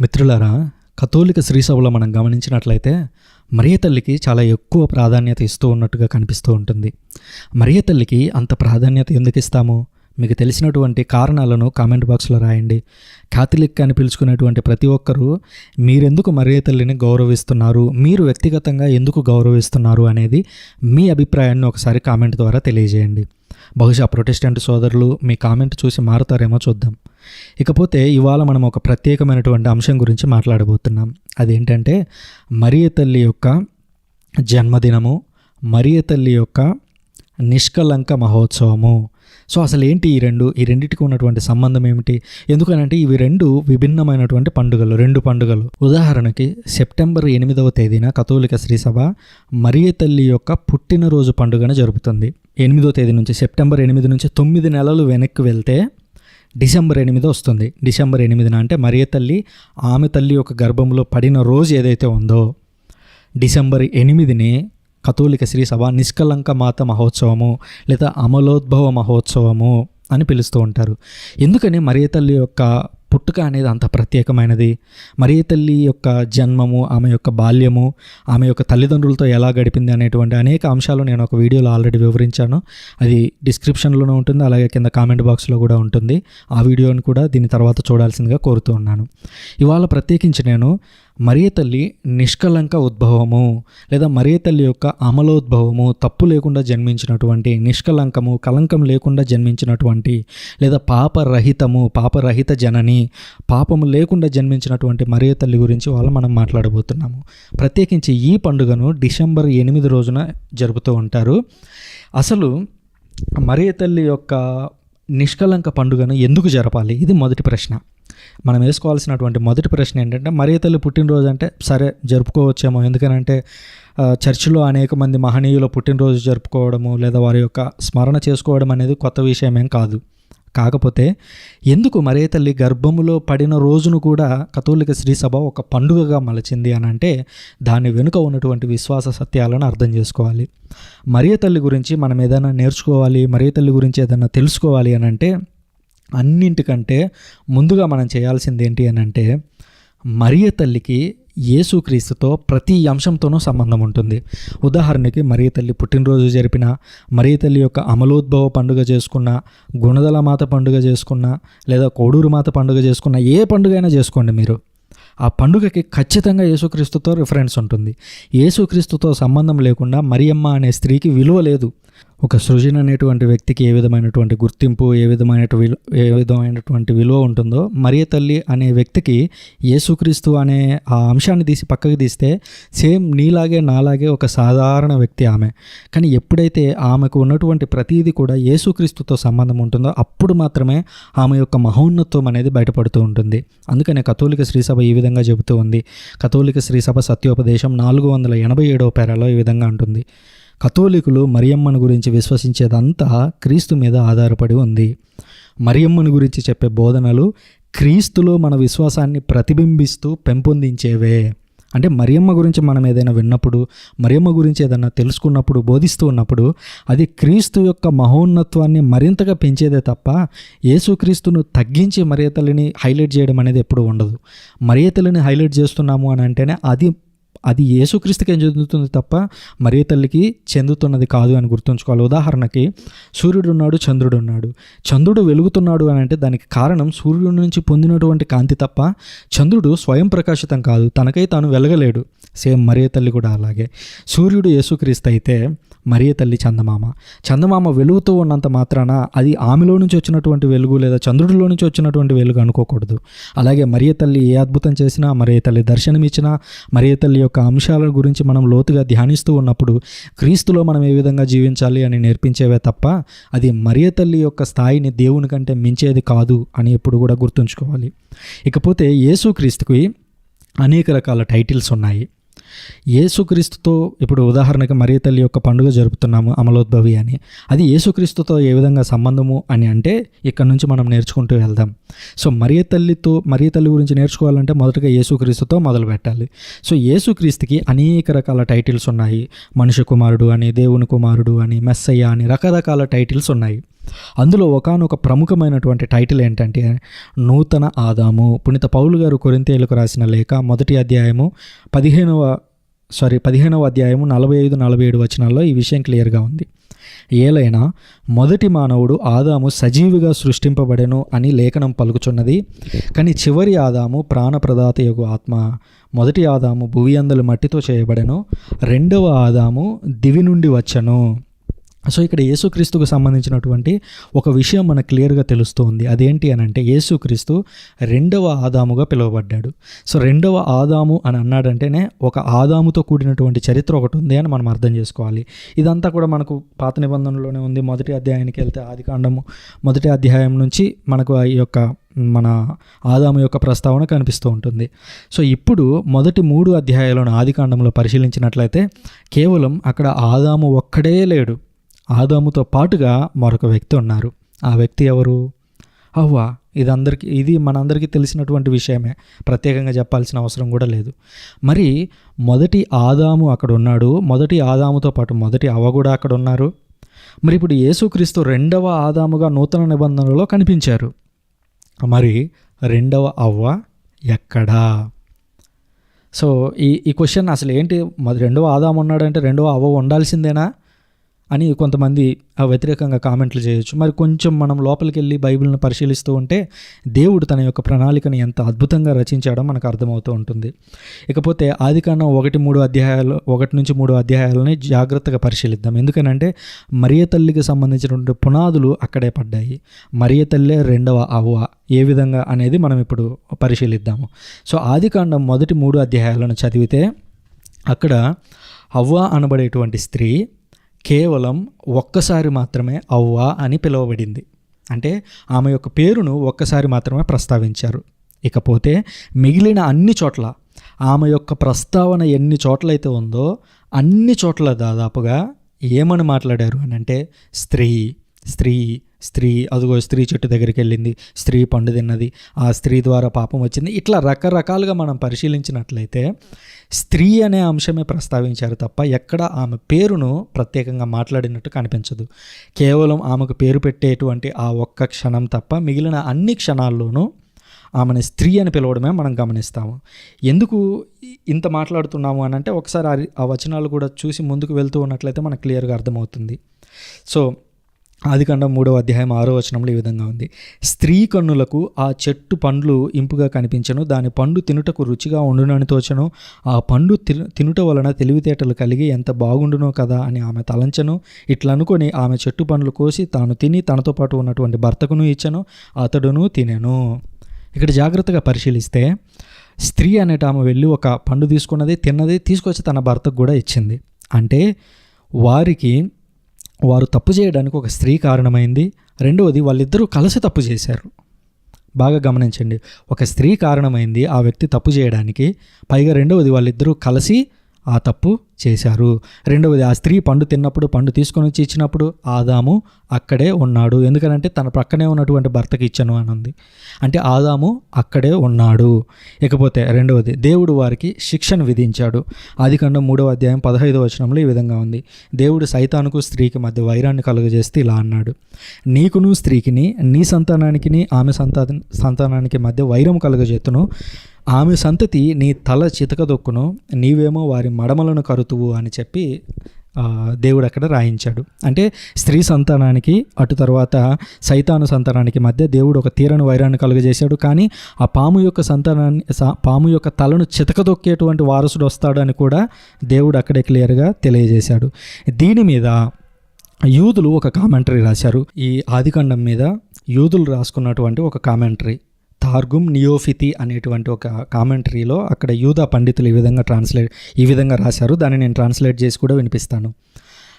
మిత్రులారా, కథోలిక శ్రీసభలో మనం గమనించినట్లయితే మరియ తల్లికి చాలా ఎక్కువ ప్రాధాన్యత ఇస్తూ ఉన్నట్టుగా కనిపిస్తూ ఉంటుంది. మరియ తల్లికి అంత ప్రాధాన్యత ఎందుకు ఇస్తాము? మీకు తెలిసినటువంటి కారణాలను కామెంట్ బాక్స్లో రాయండి. కాథలిక్ అని పిలుచుకునేటువంటి ప్రతి ఒక్కరూ మీరెందుకు మరియ తల్లిని గౌరవిస్తున్నారు, మీరు వ్యక్తిగతంగా ఎందుకు గౌరవిస్తున్నారు అనేది మీ అభిప్రాయాన్ని ఒకసారి కామెంట్ ద్వారా తెలియజేయండి. బహుశా ప్రొటెస్టెంట్ సోదరులు మీ కామెంట్ చూసి మారుతారేమో చూద్దాం. ఇకపోతే ఇవాళ మనం ఒక ప్రత్యేకమైనటువంటి అంశం గురించి మాట్లాడబోతున్నాం. అదేంటంటే మరియ తల్లి యొక్క జన్మదినము, మరియ తల్లి యొక్క నిష్కలంక మహోత్సవము. సో అసలు ఏంటి ఈ రెండింటికి ఉన్నటువంటి సంబంధం ఏమిటి? ఎందుకనంటే ఇవి రెండు విభిన్నమైనటువంటి పండుగలు, రెండు పండుగలు. ఉదాహరణకి సెప్టెంబర్ 8వ తేదీన కథోలిక శ్రీసభ మరియ తల్లి యొక్క పుట్టినరోజు పండుగను జరుపుతుంది. 8వ తేదీ నుంచి, సెప్టెంబర్ 8 నుంచి 9 నెలలు వెనక్కి వెళ్తే డిసెంబర్ 8 వస్తుంది. డిసెంబర్ 8న అంటే మరియ తల్లి ఆమె తల్లి యొక్క గర్భంలో పడిన రోజు ఏదైతే ఉందో డిసెంబర్ 8ని కథోలిక శ్రీసభ నిష్కలంక మాత మహోత్సవము లేదా అమలోద్భవ మహోత్సవము అని పిలుస్తూ ఉంటారు. ఎందుకని మరియ తల్లి యొక్క పుట్టుక అనేది అంత ప్రత్యేకమైనది? మరియ తల్లి యొక్క జన్మము, ఆమె యొక్క బాల్యము, ఆమె యొక్క తల్లిదండ్రులతో ఎలా గడిపింది అనేటువంటి అనేక అంశాలు నేను ఒక వీడియోలో ఆల్రెడీ వివరించాను. అది డిస్క్రిప్షన్లోనే ఉంటుంది, అలాగే కింద కామెంట్ బాక్స్లో కూడా ఉంటుంది. ఆ వీడియోని కూడా దీని తర్వాత చూడాల్సిందిగా కోరుతూ ఉన్నాను. ఇవాళ ప్రత్యేకించి నేను మరియ తల్లి నిష్కలంక ఉద్భవము లేదా మరియ తల్లి యొక్క అమలోద్భవము, తప్పు లేకుండా జన్మించినటువంటి, నిష్కలంకము, కలంకం లేకుండా జన్మించినటువంటి లేదా పాపరహిత జనని, పాపము లేకుండా జన్మించినటువంటి మరియ తల్లి గురించి మనం మాట్లాడబోతున్నాము. ప్రత్యేకించి ఈ పండుగను డిసెంబర్ 8 రోజున జరుపుతూ ఉంటారు. అసలు మరియ తల్లి యొక్క నిష్కలంక పండుగను ఎందుకు జరపాలి? ఇది మొదటి ప్రశ్న. మనం వేసుకోవాల్సినటువంటి మొదటి ప్రశ్న ఏంటంటే, మరియ తల్లి పుట్టినరోజు అంటే సరే జరుపుకోవచ్చేమో, ఎందుకనంటే చర్చిలో అనేక మంది మహనీయుల పుట్టినరోజు జరుపుకోవడము లేదా వారి యొక్క స్మరణ చేసుకోవడం అనేది కొత్త విషయమేం కాదు. కాకపోతే ఎందుకు మరియ తల్లి గర్భములో పడిన రోజును కూడా కథోలిక శ్రీసభ ఒక పండుగగా మలచింది అని అంటే దాని వెనుక ఉన్నటువంటి విశ్వాస సత్యాలను అర్థం చేసుకోవాలి. మరియ తల్లి గురించి మనం ఏదైనా నేర్చుకోవాలి, మరియ తల్లి గురించి ఏదైనా తెలుసుకోవాలి అని అంటే అన్నింటికంటే ముందుగా మనం చేయాల్సింది ఏంటి అని అంటే మరియ తల్లికి యేసుక్రీస్తుతో ప్రతి అంశంతోనూ సంబంధం ఉంటుంది. ఉదాహరణకి మరియ తల్లి పుట్టినరోజు జరిపిన, మరియ తల్లి యొక్క అమలోద్భవ పండుగ చేసుకున్న, గుణదల మాత పండుగ చేసుకున్న లేదా కోడూరు మాత పండుగ చేసుకున్న, ఏ పండుగ అయినా చేసుకోండి మీరు, ఆ పండుగకి ఖచ్చితంగా యేసుక్రీస్తుతో రిఫరెన్స్ ఉంటుంది. యేసుక్రీస్తుతో సంబంధం లేకుండా మరియమ్మ అనే స్త్రీకి విలువ లేదు. ఒక సృజన అనేటువంటి వ్యక్తికి ఏ విధమైనటువంటి గుర్తింపు, ఏ విధమైనటువంటి విలువ ఉంటుందో మరియ తల్లి అనే వ్యక్తికి యేసుక్రీస్తు అనే ఆ అంశాన్ని తీసి పక్కకి తీస్తే సేమ్ నీలాగే నాలాగే ఒక సాధారణ వ్యక్తి ఆమె. కానీ ఎప్పుడైతే ఆమెకు ఉన్నటువంటి ప్రతీది కూడా యేసుక్రీస్తుతో సంబంధం ఉంటుందో అప్పుడు మాత్రమే ఆమె యొక్క మహోన్నత్వం అనేది బయటపడుతూ ఉంటుంది. అందుకనే కథోలిక శ్రీసభ ఈ విధంగా చెబుతూ ఉంది. కథోలిక శ్రీసభ సత్యోపదేశం 487వ పేరాలో ఈ విధంగా ఉంటుంది: కథోలికులు మరియమ్మను గురించి విశ్వసించేదంతా క్రీస్తు మీద ఆధారపడి ఉంది. మరియమ్మను గురించి చెప్పే బోధనలు క్రీస్తులో మన విశ్వాసాన్ని ప్రతిబింబిస్తూ పెంపొందించేవే. అంటే మరియమ్మ గురించి మనం ఏదైనా విన్నప్పుడు, మరియమ్మ గురించి ఏదైనా తెలుసుకున్నప్పుడు, బోధిస్తూ ఉన్నప్పుడు అది క్రీస్తు యొక్క మహోన్నత్వాన్ని మరింతగా పెంచేదే తప్ప యేసుక్రీస్తును తగ్గించి మరియ తల్లిని హైలైట్ చేయడం అనేది ఎప్పుడు ఉండదు. మరియ తల్లిని హైలైట్ చేస్తున్నాము అని అంటేనే అది యేసుక్రీస్తుకే చెందుతుంది తప్ప మరియ తల్లికి చెందుతున్నది కాదు అని గుర్తుంచుకోవాలి. ఉదాహరణకి సూర్యుడు ఉన్నాడు, చంద్రుడు ఉన్నాడు. చంద్రుడు వెలుగుతున్నాడు అని అంటే దానికి కారణం సూర్యుడి నుంచి పొందినటువంటి కాంతి తప్ప చంద్రుడు స్వయం ప్రకాశితం కాదు, తనకై తాను వెలగలేడు. సేమ్ మరియ తల్లి కూడా అలాగే. సూర్యుడు యేసుక్రీస్తు అయితే మరియ తల్లి చందమామ వెలుగుతూ ఉన్నంత మాత్రాన అది ఆమెలో నుంచి వచ్చినటువంటి వెలుగు లేదా చంద్రుడిలో నుంచి వచ్చినటువంటి వెలుగు అనుకోకూడదు. అలాగే మరియ తల్లి ఏ అద్భుతం చేసినా, మరియ తల్లి దర్శనమిచ్చినా, మరియ తల్లి యొక్క అంశాల గురించి మనం లోతుగా ధ్యానిస్తూ ఉన్నప్పుడు క్రీస్తులో మనం ఏ విధంగా జీవించాలి అని నేర్పించేవే తప్ప అది మరియ తల్లి యొక్క స్థాయిని దేవుని కంటే మించేది కాదు అని ఎప్పుడు కూడా గుర్తుంచుకోవాలి. ఇకపోతే యేసుక్రీస్తుకి అనేక రకాల టైటిల్స్ ఉన్నాయి. యేసుక్రీస్తుతో ఇప్పుడు ఉదాహరణకి మరియ తల్లి యొక్క పండుగ జరుపుతున్నాము అమలోద్భవి అని, అది యేసుక్రీస్తుతో ఏ విధంగా సంబంధము అని అంటే ఇక్కడ నుంచి మనం నేర్చుకుంటూ వెళ్దాం. సో మరియ తల్లి గురించి నేర్చుకోవాలంటే మొదటగా యేసుక్రీస్తుతో మొదలు పెట్టాలి. సో యేసుక్రీస్తుకి అనేక రకాల టైటిల్స్ ఉన్నాయి. మనుష్య కుమారుడు అని, దేవుని కుమారుడు అని, మెస్సయ్య అని రకరకాల టైటిల్స్ ఉన్నాయి. అందులో ఒకానొక ప్రముఖమైనటువంటి టైటిల్ ఏంటంటే నూతన ఆదాము. పునీత పౌలు గారు కొరింథీయులకు రాసిన లేఖ 1వ అధ్యాయము 15వ అధ్యాయము 45-47 వచనాల్లో ఈ విషయం క్లియర్గా ఉంది. ఏలైనా మొదటి మానవుడు ఆదాము సజీవిగా సృష్టింపబడెను అని లేఖనం పలుకుచున్నది. కానీ చివరి ఆదాము ప్రాణప్రదాతయగు ఆత్మ. మొదటి ఆదాము భువి అందలి మట్టితో చేయబడెను, రెండవ ఆదాము దివి నుండి వచ్చెను. సో ఇక్కడ యేసుక్రీస్తుకు సంబంధించినటువంటి ఒక విషయం మనకు క్లియర్గా తెలుస్తుంది. అదేంటి అని అంటే యేసుక్రీస్తు రెండవ ఆదాముగా పిలువబడ్డాడు. సో రెండవ ఆదాము అని అన్నాడంటేనే ఒక ఆదాముతో కూడినటువంటి చరిత్ర ఒకటి ఉంది అని మనం అర్థం చేసుకోవాలి. ఇదంతా కూడా మనకు పాత నిబంధనలోనే ఉంది. మొదటి అధ్యాయానికి వెళ్తే ఆదికాండము 1వ అధ్యాయం నుంచి మనకు ఈ యొక్క మన ఆదాము యొక్క ప్రస్తావన కనిపిస్తూ ఉంటుంది. సో ఇప్పుడు మొదటి 3 అధ్యాయాలను ఆదికాండంలో పరిశీలించినట్లయితే కేవలం అక్కడ ఆదాము ఒక్కడే లేడు. ఆదాముతో పాటుగా మరొక వ్యక్తి ఉన్నారు. ఆ వ్యక్తి ఎవరు? హవ్వ. ఇది మనందరికీ తెలిసినటువంటి విషయమే, ప్రత్యేకంగా చెప్పాల్సిన అవసరం కూడా లేదు. మరి మొదటి ఆదాము అక్కడ ఉన్నాడు, మొదటి ఆదాముతో పాటు మొదటి అవ్వ కూడా అక్కడ ఉన్నారు. మరి ఇప్పుడు యేసుక్రీస్తు రెండవ ఆదాముగా నూతన నిబంధనలో కనిపించారు. మరి రెండవ అవ్వ ఎక్కడా? సో ఈ క్వశ్చన్ అసలు ఏంటి, రెండవ ఆదాము ఉన్నాడంటే రెండవ అవ్వ ఉండాల్సిందేనా అని కొంతమంది వ్యతిరేకంగా కామెంట్లు చేయొచ్చు. మరి కొంచెం మనం లోపలికి వెళ్ళి బైబిల్ని పరిశీలిస్తూ ఉంటే దేవుడు తన యొక్క ప్రణాళికను ఎంత అద్భుతంగా రచించాడో మనకు అర్థమవుతూ ఉంటుంది. ఇకపోతే ఆదికాండం 1 నుంచి 3 అధ్యాయాలని జాగ్రత్తగా పరిశీలిద్దాం. ఎందుకనంటే మరియ తల్లికి సంబంధించినటువంటి పునాదులు అక్కడే పడ్డాయి. మరియ తల్లే రెండవ అవ్వ ఏ విధంగా అనేది మనం ఇప్పుడు పరిశీలిద్దాము. సో ఆదికాండం 3 అధ్యాయాలను చదివితే అక్కడ అవ్వ అనబడేటువంటి స్త్రీ కేవలం ఒక్కసారి మాత్రమే అవ్వ అని పిలువబడింది. అంటే ఆమె యొక్క పేరును ఒక్కసారి మాత్రమే ప్రస్తావించారు. ఇకపోతే మిగిలిన అన్ని చోట్ల ఆమె యొక్క ప్రస్తావన ఎన్ని చోట్లయితే ఉందో అన్ని చోట్ల దాదాపుగా ఏమని మాట్లాడారు అని అంటే స్త్రీ స్త్రీ స్త్రీ, అదిగో స్త్రీ చెట్టు దగ్గరికి వెళ్ళింది, స్త్రీ పండు తిన్నది, ఆ స్త్రీ ద్వారా పాపం వచ్చింది. ఇట్లా రకరకాలుగా మనం పరిశీలించినట్లయితే స్త్రీ అనే అంశమే ప్రస్తావించారు తప్ప ఎక్కడ ఆమె పేరును ప్రత్యేకంగా మాట్లాడినట్టు కనిపించదు. కేవలం ఆమెకు పేరు పెట్టేటువంటి ఆ ఒక్క క్షణం తప్ప మిగిలిన అన్ని క్షణాల్లోనూ ఆమెను స్త్రీ అని పిలవడమే మనం గమనిస్తాము. ఎందుకు ఇంత మాట్లాడుతున్నాము అని అంటే ఒకసారి ఆ వచనాలు కూడా చూసి ముందుకు వెళ్తూ ఉన్నట్లయితే మనకు క్లియర్గా అర్థమవుతుంది. సో ఆదికాండం 3వ అధ్యాయం 6వ వచనంలో ఈ విధంగా ఉంది. స్త్రీ కన్నులకు ఆ చెట్టు పండ్లు ఇంపుగా కనిపించను, దాని పండు తినుటకు రుచిగా ఉండునని తోచను, ఆ పండు తినుట వలన తెలివితేటలు కలిగి ఎంత బాగుండునో కదా అని ఆమె తలంచను. ఇట్లా అనుకొని ఆమె చెట్టు పండ్లు కోసి తాను తిని తనతో పాటు ఉన్నటువంటి భర్తకును ఇచ్చను, అతడును తినెను. ఇక్కడ జాగ్రత్తగా పరిశీలిస్తే స్త్రీ అనేట ఆమె వెళ్ళి ఒక పండు తీసుకున్నది, తిన్నది, తీసుకొచ్చి తన భర్తకు కూడా ఇచ్చింది. అంటే వారు తప్పు చేయడానికి ఒక స్త్రీ కారణమైంది. రెండవది వాళ్ళిద్దరూ కలిసి తప్పు చేశారు. బాగా గమనించండి, ఒక స్త్రీ కారణమైంది ఆ వ్యక్తి తప్పు చేయడానికి, పైగా రెండవది వాళ్ళిద్దరూ కలిసి ఆ తప్పు చేశారు. రెండవది ఆ స్త్రీ పండు తిన్నప్పుడు, పండు తీసుకొని వచ్చి ఇచ్చినప్పుడు ఆదాము అక్కడే ఉన్నాడు. ఎందుకనంటే తన ప్రక్కనే ఉన్నటువంటి భర్తకి ఇచ్చను అని ఉంది. అంటే ఆదాము అక్కడే ఉన్నాడు. ఇకపోతే రెండవది దేవుడు వారికి శిక్షను విధించాడు. ఆదికాండం 3వ అధ్యాయం 15వ వచనంలో ఈ విధంగా ఉంది. దేవుడు సైతానుకు స్త్రీకి మధ్య వైరాన్ని కలుగజేస్తే ఇలా అన్నాడు, నీకును స్త్రీకిని నీ సంతానానికి ఆమె సంతానానికి మధ్య వైరం కలుగజేతును, ఆమె సంతతి నీ తల చితకదొక్కును, నీవేమో వారి మడమలను కరుతువు అని చెప్పి దేవుడు అక్కడ రాయించాడు. అంటే స్త్రీ సంతానానికి అటు తర్వాత సైతాను సంతానానికి మధ్య దేవుడు ఒక తీరని వైరాన్ని కలుగజేశాడు. కానీ ఆ పాము యొక్క తలను చితకదొక్కేటువంటి వారసుడు వస్తాడు అని కూడా దేవుడు అక్కడే క్లియర్గా తెలియజేశాడు. దీని మీద యూదులు ఒక కామెంటరీ రాశారు. ఈ ఆదికాండం మీద యూదులు రాసుకున్నటువంటి ఒక కామెంటరీ తార్గుమ్ నియోఫితి అనేటువంటి ఒక కామెంటరీలో అక్కడ యూదా పండితులు ఈ విధంగా రాశారు. దాన్ని నేను ట్రాన్స్లేట్ చేసి కూడా వినిపిస్తాను.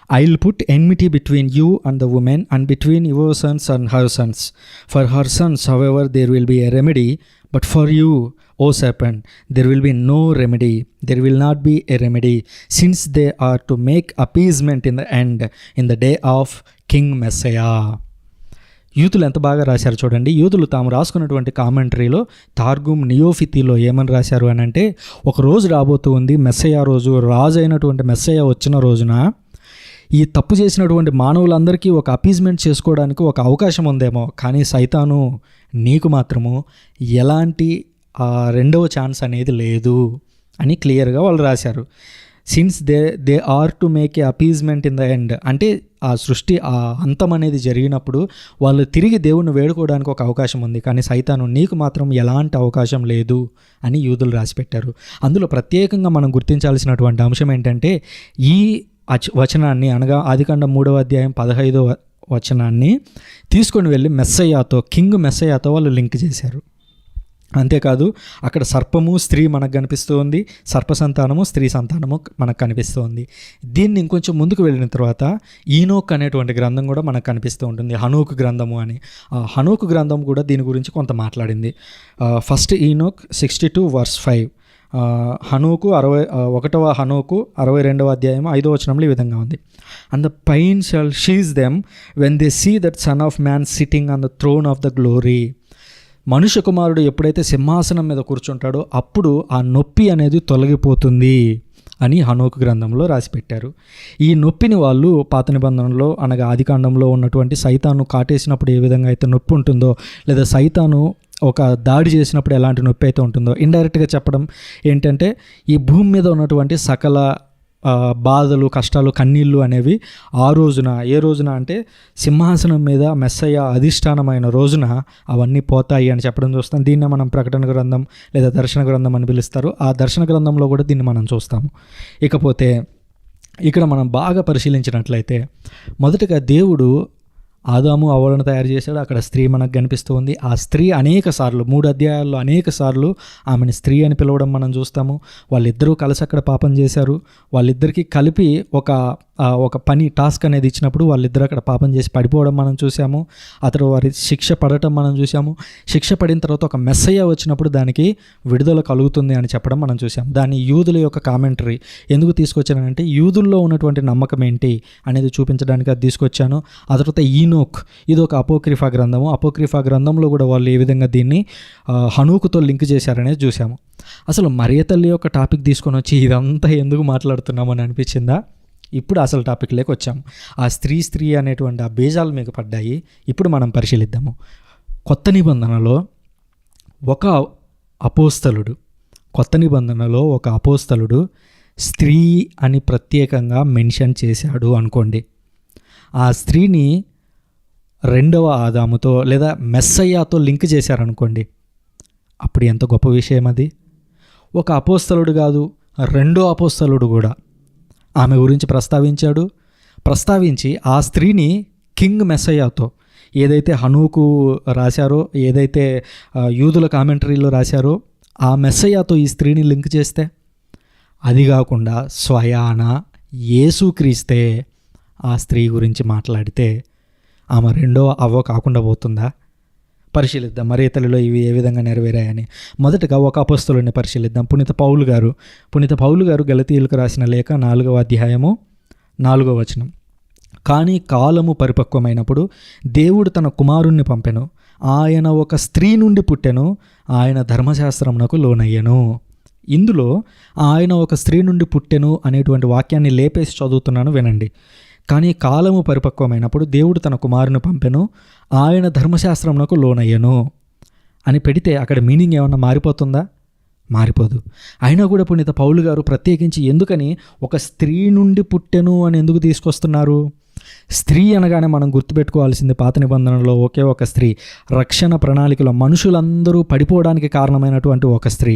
I will put enmity between you and the woman, and between your sons and her sons. For her sons, however, there will be a remedy, but for you, O serpent, there will be no remedy. There will not be a remedy, since they are to make appeasement in the end, in the day of King Messiah. యూదులు ఎంత బాగా రాశారు చూడండి. యూదులు తాము రాసుకున్నటువంటి కామెంటరీలో తార్గుమ్ నియోఫితిలో ఏమని రాశారు అని అంటే, ఒక రోజు రాబోతూ ఉంది మెస్సయ్య రోజు, రాజు అయినటువంటి మెస్సయ్య వచ్చిన రోజున ఈ తప్పు చేసినటువంటి మానవులందరికీ ఒక అపీజ్మెంట్ చేసుకోవడానికి ఒక అవకాశం ఉందేమో, కానీ సైతాను నీకు మాత్రము ఎలాంటి రెండవ ఛాన్స్ అనేది లేదు అని క్లియర్గా వాళ్ళు రాశారు. Since they are to make a appeasement in the end, అంటే ఆ సృష్టి ఆ అంతం అనేది జరిగినప్పుడు వాళ్ళు తిరిగి దేవుణ్ణి వేడుకోవడానికి ఒక అవకాశం ఉంది, కానీ సైతాను నీకు మాత్రం ఎలాంటి అవకాశం లేదు అని యూదులు రాసిపెట్టారు. అందులో ప్రత్యేకంగా మనం గుర్తించాల్సినటువంటి అంశం ఏంటంటే, ఈ వచనాన్ని అనగా ఆదికాండం 3వ అధ్యాయం 15వ వచనాన్ని తీసుకొని వెళ్ళి మెస్సయ్యాతో, కింగ్ మెస్సయ్యాతో వాళ్ళు లింక్ చేశారు. అంతేకాదు అక్కడ సర్పము స్త్రీ మనకు కనిపిస్తూ ఉంది, సర్ప సంతానము స్త్రీ సంతానము మనకు కనిపిస్తూ ఉంది. దీన్ని ఇంకొంచెం ముందుకు వెళ్ళిన తర్వాత ఈనోక్ అనేటువంటి గ్రంథం కూడా మనకు కనిపిస్తూ ఉంటుంది, హనోకు గ్రంథము అని. ఆ హనోకు గ్రంథం కూడా దీని గురించి కొంత మాట్లాడింది. ఫస్ట్ ఈనోక్ 62:5, హనోకు 61వ హనోకు 62వ అధ్యాయం 5వ వచనంలో ఈ విధంగా ఉంది. And the pain shall seize them when they see that son of man sitting on the throne of the glory. మనుష్య కుమారుడు ఎప్పుడైతే సింహాసనం మీద కూర్చుంటాడో అప్పుడు ఆ నొప్పి అనేది తొలగిపోతుంది అని హనోకు గ్రంథంలో రాసిపెట్టారు. ఈ నొప్పిని వాళ్ళు పాత నిబంధనలో అనగా ఆదికాండంలో ఉన్నటువంటి సైతాను కాటేసినప్పుడు ఏ విధంగా అయితే నొప్పి ఉంటుందో, లేదా సైతాను ఒక దాడి చేసినప్పుడు ఎలాంటి నొప్పి అయితే ఉంటుందో, ఇండైరెక్ట్గా చెప్పడం ఏంటంటే ఈ భూమి మీద ఉన్నటువంటి సకల బాధలు, కష్టాలు, కన్నీళ్ళు అనేవి ఆ రోజున, ఏ రోజున అంటే సింహాసనం మీద మెస్సయ్య అధిష్టానమైన రోజున అవన్నీ పోతాయి అని చెప్పడం చూస్తాం. దీన్నే మనం ప్రకటన గ్రంథం లేదా దర్శన గ్రంథం అని పిలుస్తారు. ఆ దర్శన గ్రంథంలో కూడా దీన్ని మనం చూస్తాము. ఇకపోతే ఇక్కడ మనం బాగా పరిశీలించినట్లయితే మొదటగా దేవుడు ఆదాము అవ్వలను తయారు చేశాడు. అక్కడ స్త్రీ మనకు కనిపిస్తూ ఉంది. ఆ స్త్రీ అనేక సార్లు 3 అధ్యాయాల్లో అనేక సార్లు ఆమెను స్త్రీ అని పిలవడం మనం చూస్తాము. వాళ్ళిద్దరూ కలిసి అక్కడ పాపం చేశారు. వాళ్ళిద్దరికీ కలిపి ఒక పని టాస్క్ అనేది ఇచ్చినప్పుడు వాళ్ళిద్దరూ అక్కడ పాపం చేసి పడిపోవడం మనం చూసాము. అతడు వారి శిక్ష పడటం మనం చూసాము. శిక్ష పడిన తర్వాత ఒక మెస్సయ్య వచ్చినప్పుడు దానికి విడుదల కలుగుతుంది అని చెప్పడం మనం చూసాం. దాన్ని యూదుల యొక్క కామెంటరీ ఎందుకు తీసుకొచ్చానంటే యూదుల్లో ఉన్నటువంటి నమ్మకం ఏంటి అనేది చూపించడానికి అది తీసుకొచ్చాను. ఆ తర్వాత ఈనోక్, ఇది ఒక అపోక్రిఫా గ్రంథము. అపోక్రిఫా గ్రంథంలో కూడా వాళ్ళు ఏ విధంగా దీన్ని హనోకుతో లింక్ చేశారనేది చూసాము. అసలు మరియ తల్లి యొక్క టాపిక్ తీసుకొని వచ్చి ఇదంతా ఎందుకు మాట్లాడుతున్నామని అనిపించిందా? ఇప్పుడు అసలు టాపిక్లోకి వచ్చాము. ఆ స్త్రీ అనేటువంటి ఆ బీజాలు మీకు పడ్డాయి. ఇప్పుడు మనం పరిశీలిద్దాము. కొత్త నిబంధనలో ఒక అపోస్తలుడు స్త్రీ అని ప్రత్యేకంగా మెన్షన్ చేశాడు అనుకోండి. ఆ స్త్రీని రెండవ ఆదాముతో లేదా మెస్సయ్యాతో లింక్ చేశారనుకోండి, అప్పుడు ఎంత గొప్ప విషయం అది. ఒక అపోస్తలుడు కాదు, రెండో అపోస్తలుడు కూడా ఆమె గురించి ప్రస్తావించి ఆ స్త్రీని కింగ్ మెస్సయ్యాతో, ఏదైతే హనోకు రాశారో, ఏదైతే యూదుల కామెంటరీలో రాశారో ఆ మెస్సయ్యాతో ఈ స్త్రీని లింక్ చేస్తే, అది కాకుండా స్వయాన యేసుక్రీస్తే ఆ స్త్రీ గురించి మాట్లాడితే ఆమె రెండో అవ్వ కాకుండా పోతుందా? పరిశీలిద్దాం మరియ తల్లిలో ఇవి ఏ విధంగా నెరవేరాయని. మొదటగా ఒక అపోస్తలుని పరిశీలిద్దాం. పునీత పౌలు గారు గలతీయులకు రాసిన లేఖ 4వ అధ్యాయము 4వ వచనం. కానీ కాలము పరిపక్వమైనప్పుడు దేవుడు తన కుమారుణ్ణి పంపెను, ఆయన ఒక స్త్రీ నుండి పుట్టెను, ఆయన ధర్మశాస్త్రమునకు లోనయ్యను. ఇందులో ఆయన ఒక స్త్రీ నుండి పుట్టెను అనేటువంటి వాక్యాన్ని లేపేసి చదువుతున్నాను, వినండి. కానీ కాలము పరిపక్వమైనప్పుడు దేవుడు తన కుమారుని పంపెను, ఆయన ధర్మశాస్త్రమునకు లోనయ్యను అని పెడితే అక్కడ మీనింగ్ ఏమన్నా మారిపోతుందా? మారిపోదు. అయినా కూడా పునీత పౌలు గారు ప్రత్యేకించి ఎందుకని ఒక స్త్రీ నుండి పుట్టెను అని ఎందుకు తీసుకొస్తున్నారు? స్త్రీ అనగానే మనం గుర్తుపెట్టుకోవాల్సింది పాత నిబంధనలో ఒకే ఒక స్త్రీ. రక్షణ ప్రణాళికలో మనుషులందరూ పడిపోవడానికి కారణమైనటువంటి ఒక స్త్రీ,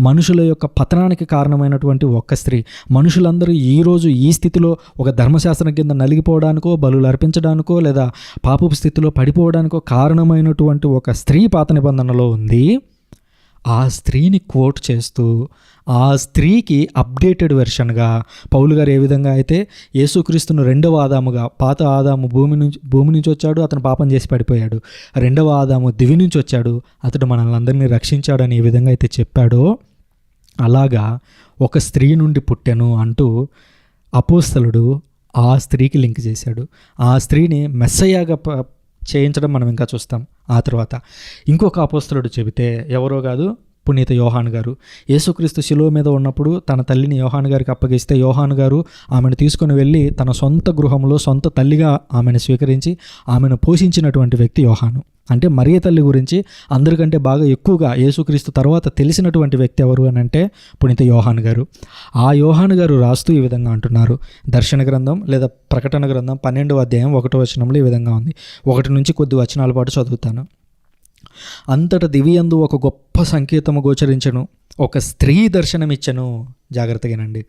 మనుషుల యొక్క పతనానికి కారణమైనటువంటి ఒక స్త్రీ, మనుషులందరూ ఈరోజు ఈ స్థితిలో ఒక ధర్మశాస్త్రం కింద నలిగిపోవడానికో, బలులు అర్పించడానికో, లేదా పాపపు స్థితిలో పడిపోవడానికో కారణమైనటువంటి ఒక స్త్రీ పాత నిబంధనలో ఉంది. ఆ స్త్రీని కోట్ చేస్తూ ఆ స్త్రీకి అప్డేటెడ్ వెర్షన్గా పౌలు గారు ఏ విధంగా అయితే యేసుక్రీస్తును రెండవ ఆదాముగా, పాత ఆదాము భూమి నుంచి వచ్చాడు, అతను పాపం చేసి పడిపోయాడు. రెండవ ఆదాము దివి నుంచి వచ్చాడు, అతడు మనల్ని అందరినీ రక్షించాడని ఏ విధంగా అయితే చెప్పాడో, అలాగా ఒక స్త్రీ నుండి పుట్టెను అంటూ అపోస్తలుడు ఆ స్త్రీకి లింక్ చేశాడు. ఆ స్త్రీని మెస్సయ్యగా చేయించడం మనం ఇంకా చూస్తాం. ఆ తర్వాత ఇంకొక అపోస్తలుడు చెబితే ఎవరో కాదు, పునీత యోహాను గారు. యేసుక్రీస్తు శిలువ మీద ఉన్నప్పుడు తన తల్లిని యోహాను గారికి అప్పగిస్తే యోహాను గారు ఆమెను తీసుకొని వెళ్ళి తన సొంత గృహంలో సొంత తల్లిగా ఆమెను స్వీకరించి ఆమెను పోషించినటువంటి వ్యక్తి యోహాను. అంటే మరియ తల్లి గురించి అందరికంటే బాగా ఎక్కువగా యేసుక్రీస్తు తర్వాత తెలిసినటువంటి వ్యక్తి ఎవరు అని అంటే పునీత యోహాను గారు. ఆ యోహాను గారు రాస్తూ ఈ విధంగా అంటున్నారు. దర్శన గ్రంథం లేదా ప్రకటన గ్రంథం 12వ అధ్యాయం 1వ వచనంలో ఈ విధంగా ఉంది. 1 నుంచి కొద్ది వచనాల పాటు చదువుతాను. అంతటా దివియందు ఒక గొప్ప సంకేతము గోచరించెను, ఒక స్త్రీ దర్శనమిచ్చెను. జాగ్రత్తగానండి.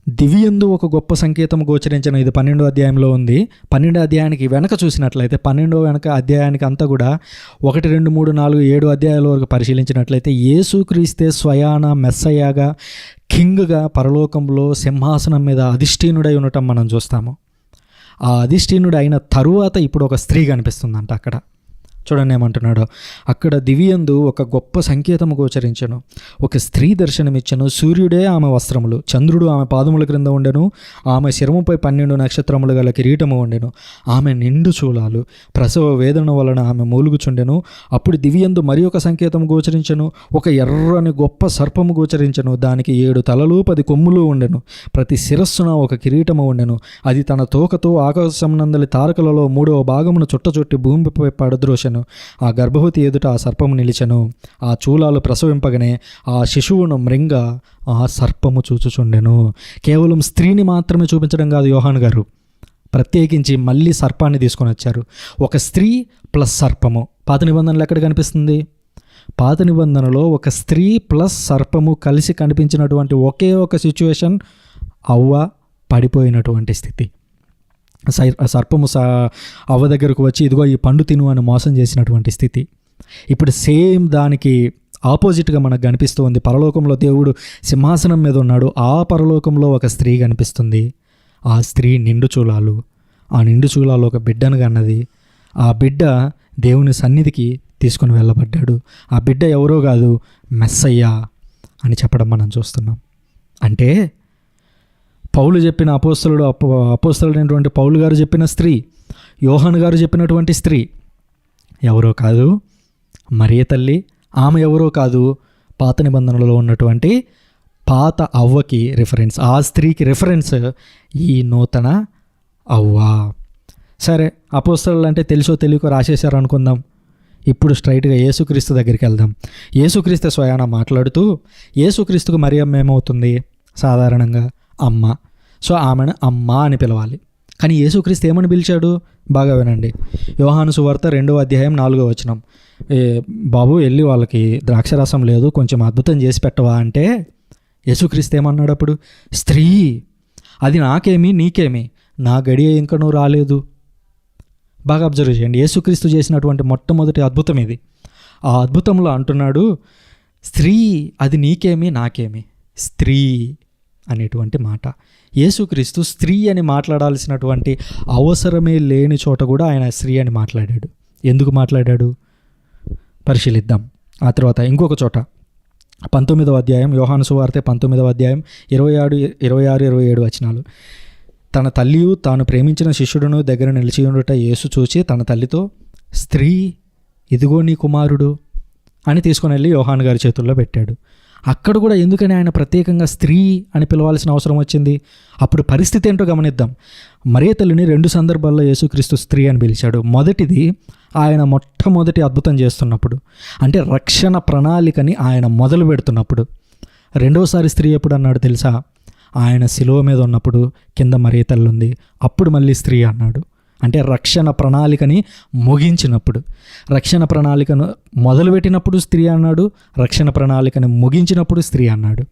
దివియందు ఒక గొప్ప సంకేతం గోచరించను. ఇది 12వ అధ్యాయంలో ఉంది. 12వ అధ్యాయానికి వెనక చూసినట్లయితే 12వ వెనక అధ్యాయానికి అంతా కూడా 1, 2, 3, 4, 7 అధ్యాయాల వరకు పరిశీలించినట్లయితే యేసుక్రీస్తే స్వయాన మెస్సయ్యగా కింగ్గా పరలోకంలో సింహాసనం మీద అధిష్ఠీనుడై ఉండటం మనం చూస్తాము. ఆ అధిష్ఠీనుడు అయిన తరువాత ఇప్పుడు ఒక స్త్రీ కనిపిస్తుందంట అక్కడ. చూడండి ఏమంటున్నాడు. అక్కడ దివియందు ఒక గొప్ప సంకేతము గోచరించెను, ఒక స్త్రీ దర్శనమిచ్చెను. సూర్యుడే ఆమె వస్త్రములు, చంద్రుడు ఆమె పాదముల క్రింద ఉండెను. ఆమె శిరముపై 12 నక్షత్రములు గల కిరీటము ఉండెను. ఆమె నిండు చూలాలు, ప్రసవ వేదన వలన ఆమె మూలుగుచుండెను. అప్పుడు దివియందు మరి ఒక సంకేతము గోచరించెను, ఒక ఎర్రని గొప్ప సర్పము గోచరించెను. దానికి 7 తలలు 10 కొమ్ములు ఉండెను. ప్రతి శిరస్సున ఒక కిరీటము ఉండెను. అది తన తోకతో ఆకాశం నందలి తారకలలో 3వ భాగమును చుట్టచుట్టి భూమిపై పడద్రోసెను. ఆ గర్భవతి ఎదుట ఆ సర్పము నిలిచెను. ఆ చూలాలు ప్రసవింపగనే ఆ శిశువును మృంగ ఆ సర్పము చూచుచుండెను. కేవలం స్త్రీని మాత్రమే చూపించడం కాదు యోహాను గారు, ప్రత్యేకించి మళ్ళీ సర్పాన్ని తీసుకొని వచ్చారు. ఒక స్త్రీ ప్లస్ సర్పము. పాత నిబంధనలు ఎక్కడ కనిపిస్తుంది? పాత నిబంధనలో ఒక స్త్రీ ప్లస్ సర్పము కలిసి కనిపించినటువంటి ఒకే ఒక సిచ్యువేషన్ అవ్వ పడిపోయినటువంటి స్థితి. సర్పము అవ్వ దగ్గరకు వచ్చి ఇదిగో ఈ పండు తిను అని మోసం చేసినటువంటి స్థితి. ఇప్పుడు సేమ్ దానికి ఆపోజిట్గా మనకు కనిపిస్తుంది. పరలోకంలో దేవుడు సింహాసనం మీద ఉన్నాడు. ఆ పరలోకంలో ఒక స్త్రీ కనిపిస్తుంది. ఆ స్త్రీ నిండు చూలాలు. ఆ నిండు చూలాలు ఒక బిడ్డను కన్నది. ఆ బిడ్డ దేవుని సన్నిధికి తీసుకుని వెళ్ళబడ్డాడు. ఆ బిడ్డ ఎవరో కాదు, మెస్సయ్య అని చెప్పడం మనం చూస్తున్నాం. అంటే పౌలు చెప్పిన అపోస్తలుడైనటువంటి పౌలు గారు చెప్పిన స్త్రీ, యోహాను గారు చెప్పినటువంటి స్త్రీ ఎవరో కాదు, మరియ తల్లి. ఆమె ఎవరో కాదు, పాత నిబంధనలో ఉన్నటువంటి పాత అవ్వకి రిఫరెన్స్. ఆ స్త్రీకి రిఫరెన్స్ ఈ నూతన అవ్వ. సరే, అపోస్తలులు అంటే తెలుసో తెలియకో రాసేశారు అనుకుందాం. ఇప్పుడు స్ట్రైట్గా యేసుక్రీస్తు దగ్గరికి వెళ్దాం. యేసుక్రీస్తు స్వయాన మాట్లాడుతూ యేసుక్రీస్తుకు మరియమ్మ ఏమవుతుంది? సాధారణంగా అమ్మ. సో ఆమెను అమ్మ అని పిలవాలి. కానీ యేసుక్రీస్తు ఏమని పిలిచాడు? బాగా వినండి. యోహాను సువార్త 2వ అధ్యాయం 4వ వచనం. బాబు వెళ్ళి వాళ్ళకి ద్రాక్షరసం లేదు, కొంచెం అద్భుతం చేసి పెట్టవా అంటే యేసుక్రీస్తు ఏమన్నాడు అప్పుడు? స్త్రీ, అది నాకేమి నీకేమి, నా గడియ ఇంకా నువ్వు రాలేదు. బాగా అబ్జర్వ్ చేయండి. యేసుక్రీస్తు చేసినటువంటి మొట్టమొదటి అద్భుతం ఇది. ఆ అద్భుతంలో అంటున్నాడు, స్త్రీ, అది నీకేమి నాకేమి, స్త్రీ అనేటువంటి మాట. యేసుక్రీస్తు స్త్రీ అని మాట్లాడాల్సినటువంటి అవసరమే లేని చోట కూడా ఆయన స్త్రీ అని మాట్లాడాడు. ఎందుకు మాట్లాడాడు పరిశీలిద్దాం. ఆ తర్వాత ఇంకొక చోట 19వ అధ్యాయం, యోహాను సువార్త 19వ అధ్యాయం 26, 27 వచనాలు. తన తల్లియు తాను ప్రేమించిన శిష్యుడును దగ్గర నిలిచి ఉండుట యేసు చూచి తన తల్లితో, స్త్రీ, ఇదిగో నీ కుమారుడు అని తీసుకొని వెళ్ళి యోహాను గారి చేతుల్లో పెట్టాడు. అక్కడ కూడా ఎందుకని ఆయన ప్రత్యేకంగా స్త్రీ అని పిలవాల్సిన అవసరం వచ్చింది? అప్పుడు పరిస్థితి ఏంటో గమనిద్దాం. మరియ తల్లిని 2 సందర్భాల్లో యేసుక్రీస్తు స్త్రీ అని పిలిచాడు. మొదటిది ఆయన మొట్టమొదటి అద్భుతం చేస్తున్నప్పుడు, అంటే రక్షణ ప్రణాళికని ఆయన మొదలు పెడుతున్నప్పుడు. రెండోసారి స్త్రీ ఎప్పుడు అన్నాడు తెలుసా? ఆయన శిలువ మీద ఉన్నప్పుడు కింద మరియ తల్లి ఉంది, అప్పుడు మళ్ళీ స్త్రీ అన్నాడు. అంటే రక్షణ ప్రణాళికని ముగించినప్పుడు, రక్షణ ప్రణాళికను మొదలుపెట్టినప్పుడు స్త్రీ అన్నాడు, రక్షణ ప్రణాళికని ముగించినప్పుడు స్త్రీ అన్నాడు.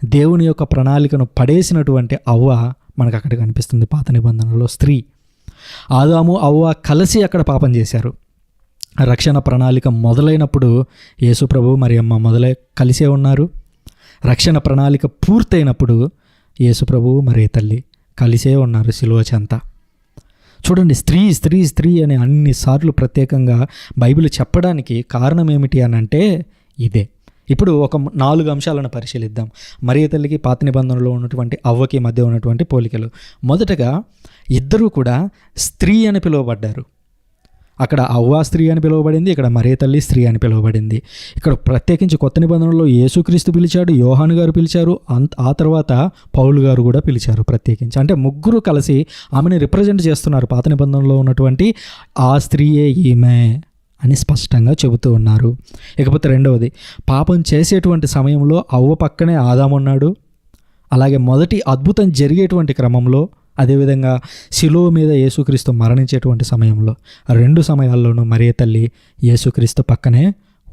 దేవుని యొక్క ప్రణాళికను పడేసినటువంటి అవ్వ మనకు అక్కడ కనిపిస్తుంది పాత నిబంధనలో స్త్రీ. ఆదాము అవ్వ కలిసి అక్కడ పాపం చేశారు. రక్షణ ప్రణాళిక మొదలైనప్పుడు యేసుప్రభు మరియమ్మ కలిసే ఉన్నారు. రక్షణ ప్రణాళిక పూర్తయినప్పుడు యేసుప్రభు మరియ తల్లి కలిసే ఉన్నారు శిలువ చెంత. చూడండి, స్త్రీ స్త్రీ స్త్రీ అని అన్నిసార్లు ప్రత్యేకంగా బైబిల్ చెప్పడానికి కారణం ఏమిటి అని అంటే ఇదే. ఇప్పుడు ఒక 4 అంశాలను పరిశీలిద్దాం. మరియ తల్లికి పాత నిబంధనలో ఉన్నటువంటి అవ్వకి మధ్య ఉన్నటువంటి పోలికలు. మొదటగా ఇద్దరూ కూడా స్త్రీ అని పిలువబడ్డారు. అక్కడ అవ్వ స్త్రీ అని పిలువబడింది, ఇక్కడ మరియ తల్లి స్త్రీ అని పిలువబడింది. ఇక్కడ ప్రత్యేకించి కొత్త నిబంధనలో యేసుక్రీస్తు పిలిచాడు, యోహాను గారు పిలిచారు, ఆ తర్వాత పౌలు గారు కూడా పిలిచారు ప్రత్యేకించి. అంటే ముగ్గురు కలిసి ఆమెను రిప్రజెంట్ చేస్తున్నారు. పాత నిబంధనలో ఉన్నటువంటి ఆ స్త్రీయే ఈమె అని స్పష్టంగా చెబుతూ ఉన్నారు. ఇకపోతే రెండవది, పాపం చేసేటువంటి సమయంలో అవ్వ పక్కనే ఆదాము ఉన్నాడు. అలాగే మొదటి అద్భుతం జరిగేటువంటి క్రమంలో, అదేవిధంగా శిలువ మీద యేసుక్రీస్తు మరణించేటువంటి సమయంలో, రెండు సమయాల్లోనూ మరియ తల్లి యేసుక్రీస్తు పక్కనే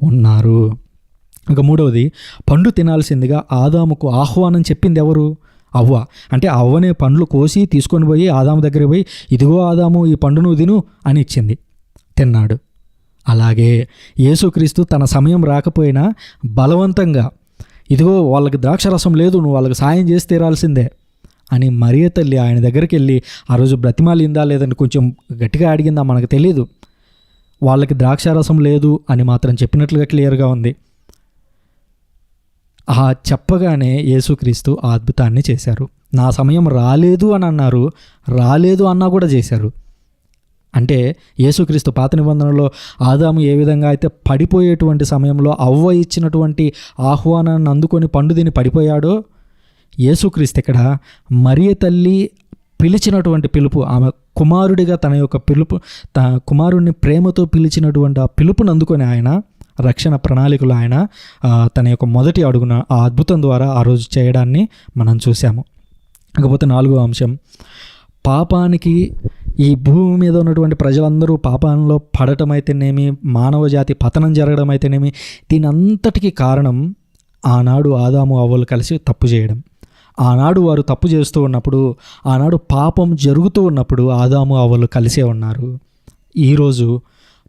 ఉన్నారు. ఇక మూడవది, పండు తినాల్సిందిగా ఆదాముకు ఆహ్వానం చెప్పింది ఎవరు? అవ్వ. అంటే అవ్వనే పండ్లు కోసి తీసుకొని పోయి ఆదాము దగ్గరికి పోయి, ఇదిగో ఆదాము ఈ పండు నువ్వు తిను అని ఇచ్చింది, తిన్నాడు. అలాగే యేసుక్రీస్తు తన సమయం రాకపోయినా బలవంతంగా, ఇదిగో వాళ్ళకి ద్రాక్షరసం లేదు, నువ్వు వాళ్ళకి సాయం చేసి తీరాల్సిందే అని మరియ తల్లి ఆయన దగ్గరికి వెళ్ళి ఆ రోజు బ్రతిమాలిందా లేదని కొంచెం గట్టిగా అడిగిందా మనకు తెలియదు. వాళ్ళకి ద్రాక్షారసం లేదు అని మాత్రం చెప్పినట్లుగా క్లియర్గా ఉంది. ఆ చెప్పగానే యేసుక్రీస్తు ఆ అద్భుతాన్ని చేశారు. నా సమయం రాలేదు అని అన్నారు, రాలేదు అన్నా కూడా చేశారు. అంటే యేసుక్రీస్తు పాత నిబంధనలో ఆదాము ఏ విధంగా అయితే పడిపోయేటువంటి సమయంలో అవ్వ ఇచ్చినటువంటి ఆహ్వానాన్ని అందుకొని పండు తిని పడిపోయాడో, యేసుక్రీస్తు ఇక్కడ మరియ తల్లి పిలిచినటువంటి పిలుపు, ఆమె కుమారుడిగా తన యొక్క పిలుపు, కుమారుడిని ప్రేమతో పిలిచినటువంటి ఆ పిలుపుని అందుకొని ఆయన రక్షణ ప్రణాళికలు ఆయన తన యొక్క మొదటి అడుగున ఆ అద్భుతం ద్వారా ఆ రోజు చేయడాన్ని మనం చూసాము. ఇకపోతే నాలుగో అంశం, పాపానికి ఈ భూమి మీద ఉన్నటువంటి ప్రజలందరూ పాపంలో పడటం అయితేనేమి, మానవ జాతి పతనం జరగడం అయితేనేమి, దీని అంతటికీ కారణం ఆనాడు ఆదాము అవ్వలు కలిసి తప్పు చేయడం. ఆనాడు వారు తప్పు చేస్తూ ఉన్నప్పుడు, ఆనాడు పాపం జరుగుతూ ఉన్నప్పుడు ఆదాము అవ్వలు కలిసే ఉన్నారు. ఈరోజు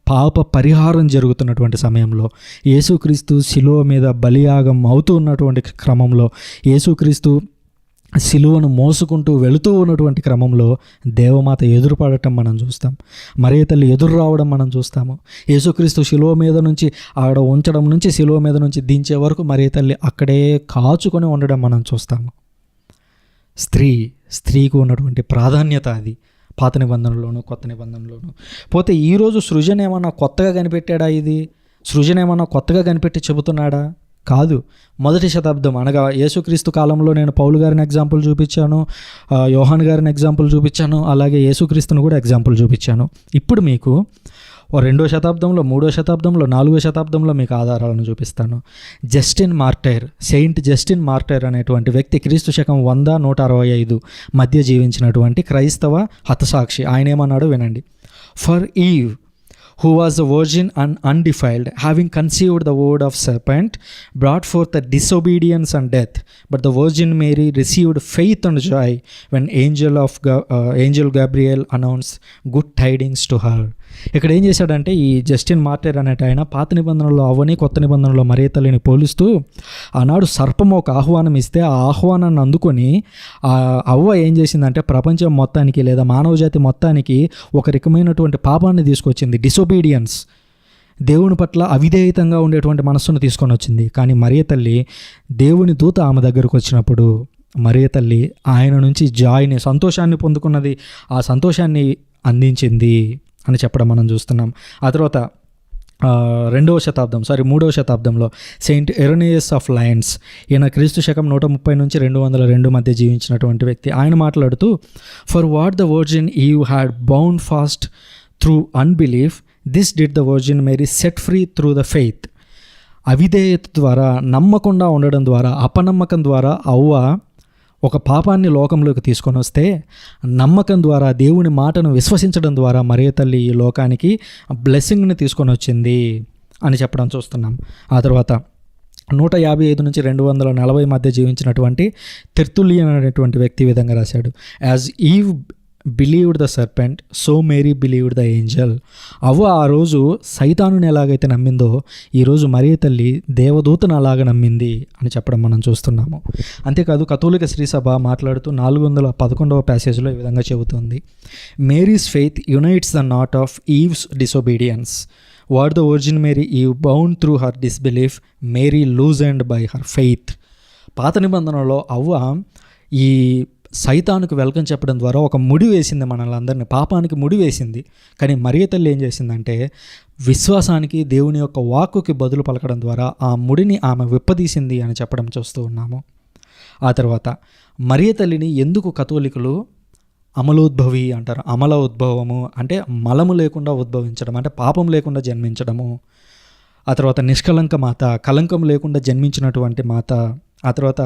పాప పరిహారం జరుగుతున్నటువంటి సమయంలో, యేసుక్రీస్తు శిలువ మీద బలియాగం అవుతూ ఉన్నటువంటి క్రమంలో, యేసుక్రీస్తు శిలువను మోసుకుంటూ వెళుతూ ఉన్నటువంటి క్రమంలో దేవమాత ఎదురుపడటం మనం చూస్తాం. మరియ తల్లి ఎదురు రావడం మనం చూస్తాము. యేసుక్రీస్తు శిలువ మీద నుంచి ఆడ ఉంచడం నుంచి శిలువ మీద నుంచి దించే వరకు మరియ తల్లి అక్కడే కాచుకొని ఉండడం మనం చూస్తాము. స్త్రీకి ఉన్నటువంటి ప్రాధాన్యత అది పాత నిబంధనలోను కొత్త నిబంధనలోను. పోతే ఈరోజు సృజన ఏమన్నా కొత్తగా కనిపెట్టాడా? ఇది సృజన ఏమన్నా కొత్తగా కనిపెట్టి చెబుతున్నాడా? కాదు. మొదటి శతాబ్దం అనగా యేసుక్రీస్తు కాలంలో నేను పౌలు గారిని ఎగ్జాంపుల్ చూపించాను, యోహాన్ గారిని ఎగ్జాంపుల్ చూపించాను, అలాగే యేసుక్రీస్తును కూడా ఎగ్జాంపుల్ చూపించాను. ఇప్పుడు మీకు 2వ శతాబ్దంలో, 3వ శతాబ్దంలో, 4వ శతాబ్దంలో మీకు ఆధారాలను చూపిస్తాను. సెయింట్ జస్టిన్ మార్టైర్ అనేటువంటి వ్యక్తి క్రీస్తు శకం 100-165 మధ్య జీవించినటువంటి క్రైస్తవ హతసాక్షి. ఆయన ఏమన్నాడో వినండి. For eve who was a virgin and undefiled, having conceived the word of serpent, brought forth the disobedience and death. But the Virgin Mary received faith and joy when angel Gabriel announced good tidings to her. ఇక్కడ ఏం చేశాడంటే ఈ Justin మార్టైర్ అనేట ఆయన పాత నిబంధనలో అవ్వని, కొత్త నిబంధనలో మరియ తల్లిని పోలుస్తూ ఆనాడు సర్పం ఒక ఆహ్వానం ఇస్తే ఆ ఆహ్వానాన్ని అందుకొని ఆ అవ్వ ఏం చేసిందంటే ప్రపంచం మొత్తానికి లేదా మానవజాతి మొత్తానికి ఒక రకమైనటువంటి పాపాన్ని తీసుకొచ్చింది, డిసొబీడియన్స్, దేవుని పట్ల అవిధేయతంగా ఉండేటువంటి మనస్సును తీసుకొని వచ్చింది. కానీ మరియ తల్లి, దేవుని దూత ఆమె దగ్గరకు వచ్చినప్పుడు మరియ తల్లి ఆయన నుంచి జాయ్ని, సంతోషాన్ని పొందుకున్నది, ఆ సంతోషాన్ని అందించింది అని చెప్పడం మనం చూస్తున్నాం. ఆ తర్వాత 3వ శతాబ్దంలో సెయింట్ ఎరోనియస్ ఆఫ్ లయన్స్, ఈయన క్రీస్తు శకం 130 నుంచి 202 మధ్య జీవించినటువంటి వ్యక్తి. ఆయన మాట్లాడుతూ, for what the virgin Eve had bound fast through unbelief, this did the virgin Mary set free through the faith. అవిధేయత ద్వారా, నమ్మకుండా ఉండడం ద్వారా, అపనమ్మకం ద్వారా అవ్వ ఒక పాపాన్ని లోకంలోకి తీసుకొని వస్తే, నమ్మకం ద్వారా, దేవుని మాటను విశ్వసించడం ద్వారా మరియ తల్లి ఈ లోకానికి బ్లెస్సింగ్ని తీసుకొని వచ్చింది అని చెప్పడం చూస్తున్నాం. ఆ తర్వాత 155 నుంచి 240 మధ్య జీవించినటువంటి తెర్తులియన్ అనేటువంటి వ్యక్తి విధంగా రాశాడు. As Eve believed the serpent, so Mary believed the angel. అవ్వ ఆ రోజు సైతానుని ఎలాగైతే నమ్మిందో, ఈరోజు మరియ తల్లి దేవదూతను అలాగ నమ్మింది అని చెప్పడం మనం చూస్తున్నాము. అంతేకాదు కథోలిక శ్రీసభ మాట్లాడుతూ 411వ ప్యాసేజ్లో ఈ విధంగా చెబుతుంది. Mary's faith unites the knot of Eve's disobedience. What the virgin Mary Eve bound through her disbelief, Mary loosened by her faith. పాత నిబంధనలో అవ్వ ఈ సైతానుకు వెల్కమ్ చెప్పడం ద్వారా ఒక ముడి వేసింది మనల్ని అందరినీ, పాపానికి ముడి వేసింది. కానీ మరియ తల్లి ఏం చేసిందంటే విశ్వాసానికి, దేవుని యొక్క వాక్కుకి బదులు పలకడం ద్వారా ఆ ముడిని ఆమె విప్పదీసింది అని చెప్పడం చూస్తూ ఉన్నాము. ఆ తర్వాత మరియ తల్లిని ఎందుకు కథోలికులు అమలోద్భవి అంటారు? అమల ఉద్భవము అంటే మలము లేకుండా ఉద్భవించడం, అంటే పాపం లేకుండా జన్మించడము. ఆ తర్వాత నిష్కలంక మాత, కలంకం లేకుండా జన్మించినటువంటి మాత. ఆ తర్వాత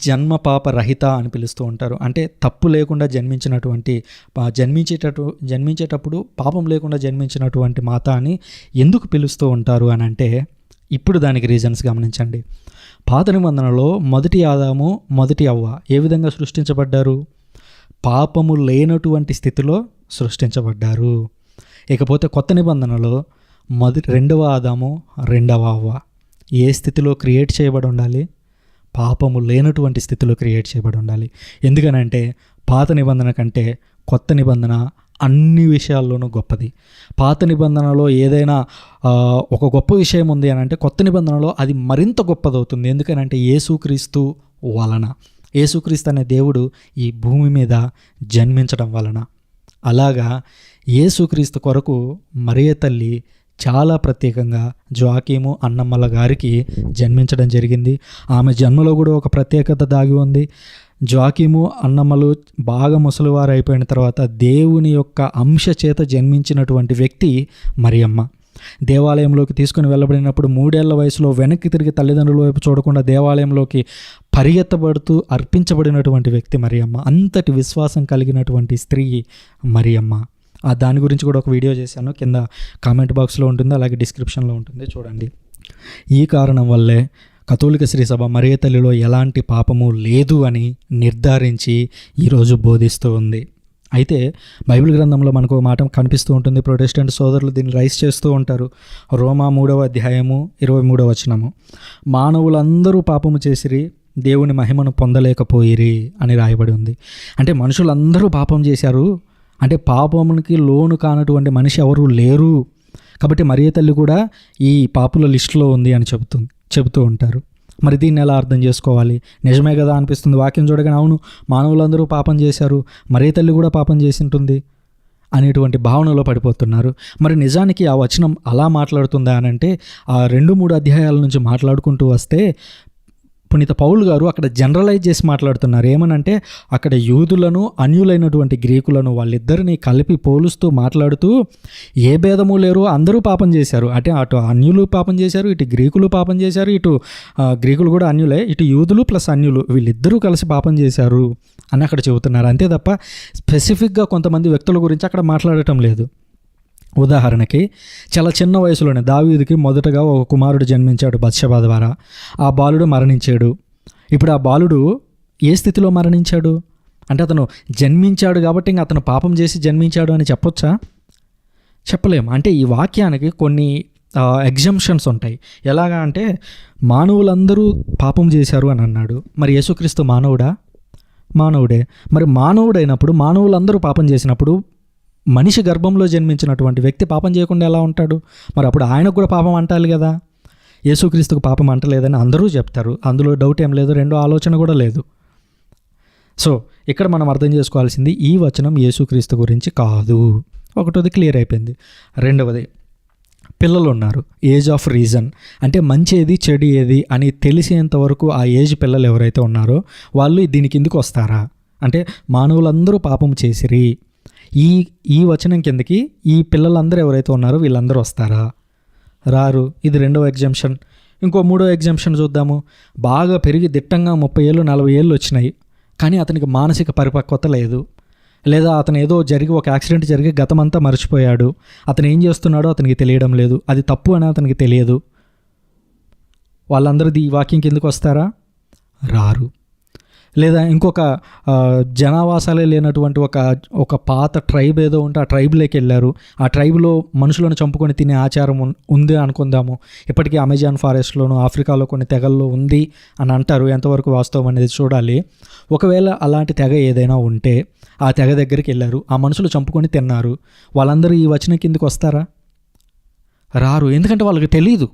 జన్మ పాప రహిత అని పిలుస్తూ ఉంటారు, అంటే తప్పు లేకుండా జన్మించినటువంటి, జన్మించేటప్పుడు పాపం లేకుండా జన్మించినటువంటి మాత అని ఎందుకు పిలుస్తూ ఉంటారు అని అంటే, ఇప్పుడు దానికి రీజన్స్ గమనించండి. పాత నిబంధనలో మొదటి ఆదాము, మొదటి అవ్వ ఏ విధంగా సృష్టించబడ్డారు? పాపము లేనటువంటి స్థితిలో సృష్టించబడ్డారు. ఇకపోతే కొత్త నిబంధనలో రెండవ ఆదాము, రెండవ అవ్వ ఏ స్థితిలో క్రియేట్ చేయబడి ఉండాలి? పాపము లేనటువంటి స్థితిలో క్రియేట్ చేయబడి ఉండాలి. ఎందుకనంటే పాత నిబంధన కంటే కొత్త నిబంధన అన్ని విషయాల్లోనూ గొప్పది. పాత నిబంధనలో ఏదైనా ఒక గొప్ప విషయం ఉంది అని అంటే కొత్త నిబంధనలో అది మరింత గొప్పదవుతుంది. ఎందుకనంటే యేసుక్రీస్తు వలన, యేసుక్రీస్తు అనే దేవుడు ఈ భూమి మీద జన్మించడం వలన. అలాగా యేసుక్రీస్తు కొరకు మరియ తల్లి చాలా ప్రత్యేకంగా జోకీము అన్నమ్మల గారికి జన్మించడం జరిగింది. ఆమె జన్మలో కూడా ఒక ప్రత్యేకత దాగి ఉంది. జోకీము అన్నమ్మలు బాగా ముసలివారు అయిపోయిన తర్వాత దేవుని యొక్క అంశ చేత జన్మించినటువంటి వ్యక్తి మరియమ్మ. దేవాలయంలోకి తీసుకుని వెళ్ళబడినప్పుడు 3 ఏళ్ల వయసులో వెనక్కి తిరిగి తల్లిదండ్రుల వైపు చూడకుండా దేవాలయంలోకి పరిగెత్తబడుతూ అర్పించబడినటువంటి వ్యక్తి మరియమ్మ. అంతటి విశ్వాసం కలిగినటువంటి స్త్రీ మరియమ్మ. దాని గురించి కూడా ఒక వీడియో చేశాను, కింద కామెంట్ బాక్స్లో ఉంటుంది, అలాగే డిస్క్రిప్షన్లో ఉంటుంది, చూడండి. ఈ కారణం వల్లే కథోలిక శ్రీ సభ మరియ తల్లిలో ఎలాంటి పాపము లేదు అని నిర్ధారించి ఈరోజు బోధిస్తూ ఉంది. అయితే బైబిల్ గ్రంథంలో మనకు మాట కనిపిస్తూ ఉంటుంది, ప్రొటెస్టెంట్ సోదరులు దీన్ని రైస్ చేస్తూ ఉంటారు. రోమా 3వ అధ్యాయము 23వ వచనము, మానవులందరూ పాపము చేసిరి, దేవుని మహిమను పొందలేకపోయిరి అని రాయబడి ఉంది. అంటే మనుషులందరూ పాపం చేశారు, అంటే పాపమునికి లోను కానటువంటి మనిషి ఎవరు లేరు. కాబట్టి మరియ తల్లి కూడా ఈ పాపుల లిస్టులో ఉంది అని చెబుతూ ఉంటారు. మరి దీన్ని ఎలా అర్థం చేసుకోవాలి? నిజమే కదా అనిపిస్తుంది వాక్యం చూడగానే, అవును మానవులందరూ పాపం చేశారు, మరియ తల్లి కూడా పాపం చేసి ఉంటుంది అనేటువంటి భావనలో పడిపోతున్నారు. మరి నిజానికి ఆ వచనం అలా మాట్లాడుతుందా అని అంటే, ఆ 2-3 అధ్యాయాల నుంచి మాట్లాడుకుంటూ వస్తే పునీత పౌలు గారు అక్కడ జనరలైజ్ చేసి మాట్లాడుతున్నారు. ఏమనంటే అక్కడ యూదులను, అన్యులైనటువంటి గ్రీకులను వాళ్ళిద్దరిని కలిపి పోలుస్తూ మాట్లాడుతూ, ఏ భేదము లేరు, అందరూ పాపం చేశారు. అంటే అటు అన్యులు పాపం చేశారు, ఇటు గ్రీకులు పాపం చేశారు, ఇటు గ్రీకులు కూడా అన్యులే, ఇటు యూదులు ప్లస్ అన్యులు వీళ్ళిద్దరూ కలిసి పాపం చేశారు అని అక్కడ చెబుతున్నారు. అంతే తప్ప స్పెసిఫిక్గా కొంతమంది వ్యక్తుల గురించి అక్కడ మాట్లాడటం లేదు. ఉదాహరణకి చాలా చిన్న వయసులోనే దావీదుకి మొదటగా ఒక కుమారుడు జన్మించాడు బత్షెబ ద్వారా. ఆ బాలుడు మరణించాడు. ఇప్పుడు ఆ బాలుడు ఏ స్థితిలో మరణించాడు అంటే, అతను జన్మించాడు కాబట్టి ఇంకా అతను పాపం చేసి జన్మించాడు అని చెప్పొచ్చా? చెప్పలేము. అంటే ఈ వాక్యానికి కొన్ని ఎగ్జంప్షన్స్ ఉంటాయి. ఎలాగా అంటే, మానవులందరూ పాపం చేశారు అని అన్నాడు. మరి యేసుక్రీస్తు మానవుడా? మానవుడే. మరి మానవుడైనప్పుడు మానవులందరూ పాపం చేసినప్పుడు మనిషి గర్భంలో జన్మించినటువంటి వ్యక్తి పాపం చేయకుండా ఎలా ఉంటాడు? మరి అప్పుడు ఆయనకు కూడా పాపం అంటాలి కదా. యేసుక్రీస్తుకు పాపం అంటలేదని అందరూ చెప్తారు, అందులో డౌట్ ఏం లేదు, రెండో ఆలోచన కూడా లేదు. సో ఇక్కడ మనం అర్థం చేసుకోవాల్సింది, ఈ వచనం యేసుక్రీస్తు గురించి కాదు. ఒకటోది క్లియర్ అయిపోయింది. రెండవది, పిల్లలు ఉన్నారు, ఏజ్ ఆఫ్ రీజన్, అంటే మంచి ఏది చెడు ఏది అని తెలిసేంత వరకు ఆ ఏజ్ పిల్లలు ఎవరైతే ఉన్నారో వాళ్ళు దీని కిందకి వస్తారా అంటే, మానవులందరూ పాపం చేసిరి, ఈ వచనం కిందకి ఈ పిల్లలందరూ ఎవరైతే ఉన్నారో వీళ్ళందరూ వస్తారా? రారు. ఇది రెండవ ఎగ్జంప్షన్. ఇంకో 3వ ఎగ్జంప్షన్ చూద్దాము. బాగా పెరిగి దిట్టంగా 30 ఏళ్ళు 40 ఏళ్ళు వచ్చినాయి, కానీ అతనికి మానసిక పరిపక్వత లేదు, లేదా అతను ఏదో ఒక యాక్సిడెంట్ జరిగి గతమంతా మర్చిపోయాడు, అతను ఏం చేస్తున్నాడో అతనికి తెలియడం లేదు, అది తప్పు అని అతనికి తెలియదు. వాళ్ళందరూ ఈ వాక్యం కిందకు వస్తారా? రారు. లేదా ఇంకొక జనావాసాలే లేనటువంటి ఒక పాత ట్రైబ్ ఏదో ఉంటే ఆ ట్రైబ్లోకి వెళ్ళారు. ఆ ట్రైబ్లో మనుషులను చంపుకొని తినే ఆచారం ఉంది అనుకుందాము. ఇప్పటికీ అమెజాన్ ఫారెస్ట్లోను ఆఫ్రికాలో కొన్ని తెగల్లో ఉంది అని అంటారు. ఎంతవరకు వాస్తవం అనేది చూడాలి. ఒకవేళ అలాంటి తెగ ఏదైనా ఉంటే ఆ తెగ దగ్గరికి వెళ్ళారు, ఆ మనుషులు చంపుకొని తిన్నారు, వాళ్ళందరూ ఈ వచనం కిందకి వస్తారా? రారు. ఎందుకంటే వాళ్ళకి తెలియదు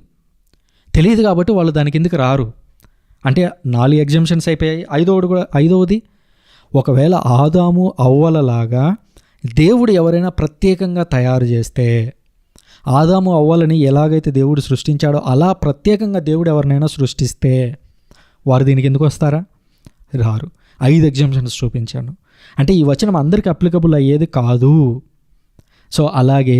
కాబట్టి వాళ్ళు దాని కిందకి రారు. అంటే 4 ఎగ్జామ్షన్స్ అయిపోయాయి. ఐదవది ఒకవేళ ఆదాము అవ్వలలాగా దేవుడు ఎవరైనా ప్రత్యేకంగా తయారు చేస్తే, ఆదాము అవ్వలని ఎలాగైతే దేవుడు సృష్టించాడో అలా ప్రత్యేకంగా దేవుడు ఎవరినైనా సృష్టిస్తే వారు దీనికి ఎందుకు వస్తారా? రారు. 5 ఎగ్జామ్షన్స్ చూపించాను. అంటే ఈ వచనం అందరికీ అప్లికబుల్ అయ్యేది కాదు. సో అలాగే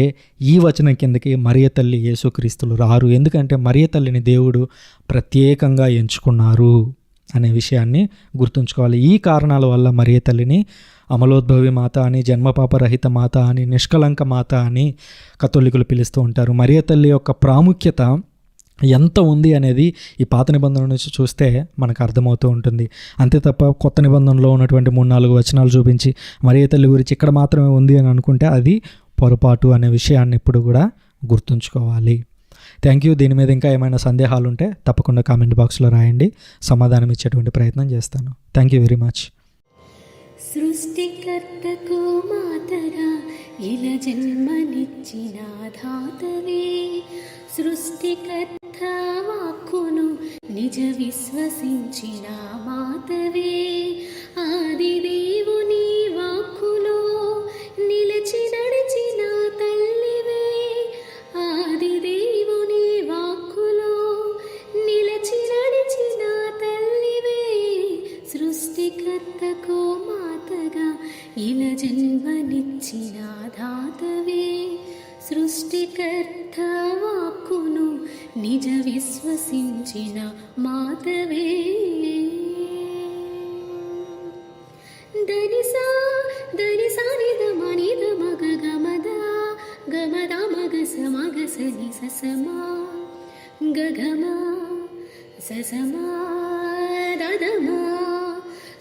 ఈ వచనం కిందకి మరియ తల్లి యేసుక్రీస్తులు రారు. ఎందుకంటే మరియ తల్లిని దేవుడు ప్రత్యేకంగా ఎంచుకున్నారు అనే విషయాన్ని గుర్తుంచుకోవాలి. ఈ కారణాల వల్ల మరియ తల్లిని అమలోద్భవి మాత అని, జన్మపాపరహిత మాత అని, నిష్కలంక మాత అని కథోలికులు పిలుస్తూ ఉంటారు. మరియ తల్లి యొక్క ప్రాముఖ్యత ఎంత ఉంది అనేది ఈ పాత నిబంధన నుంచి చూస్తే మనకు అర్థమవుతూ ఉంటుంది. అంతే తప్ప కొత్త నిబంధనలో ఉన్నటువంటి 3-4 వచనాలు చూపించి మరియ తల్లి గురించి ఇక్కడ మాత్రమే ఉంది అని అనుకుంటే అది పొరపాటు అనే విషయాన్ని ఇప్పుడు కూడా గుర్తుంచుకోవాలి. Thank you. దీని మీద ఇంకా ఏమైనా సందేహాలు ఉంటే తప్పకుండా కామెంట్ బాక్స్లో రాయండి, సమాధానం ఇచ్చేటువంటి ప్రయత్నం చేస్తాను. Thank you very much. సృష్టికర్తకు మాతగా ఇలా జన్మనిచ్చిన ధాతవే, సృష్టికర్త వాక్కును నిజ విశ్వసించిన మాతవే, ఆది దేవుని వాక్కులో నిలిచి నడిచిన తల్లివే, ఆది దేవుని వాక్కులో నిలిచి నడిచిన తల్లివే, సృష్టికర్తకు మాతగా ఇలా జన్మనిచ్చిన ధాతవే, సృష్టికర్త వాక్కును నిజ విశ్వసించిన మాతవే. దనిసా దనిసా నిద మనిద మగ గమద గమద మగస మగస ని ససమా గగమా ససమా దదమా,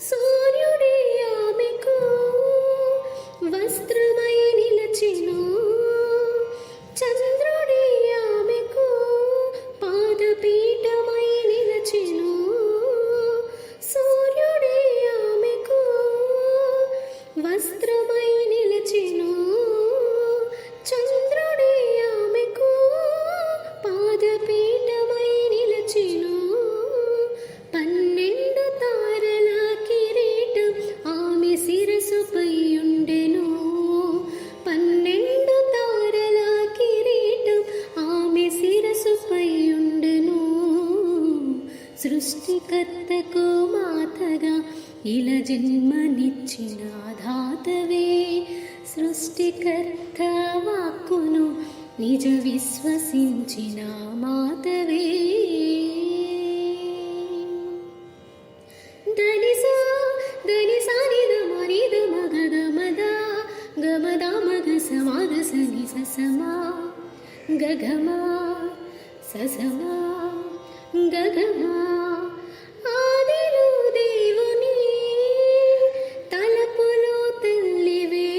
సూర్యుడి ఆమెకు వస్త్రమై నిలచెను, చంద్రుడి ఆమెకు పాదపీఠమై నిలచెను, సూర్యుడి ఆమెకు వస్త్రమై నిలచెను, చంద్రుడి ఆమెకు పాదపీఠమై నిలచెను, 12 తారల కిరీటం ఆమె శిరసుపై ఉండెను, 12 తారల కిరీటం ఆమె శిరసుపై ఉండెను, సృష్టికర్తకు మాతగా ఇలా జన్మనిచ్చిన ధాతవే, సృష్టికర్త వాక్కును నిజ విశ్వసించిన మాతవే. దనిసా దనిసా నిద మనిద మగ గమద గమద మగస మగస ని ససమా గగమా ససమా గగమా, ఆదిలో దేవుని తలపులో తల్లివే,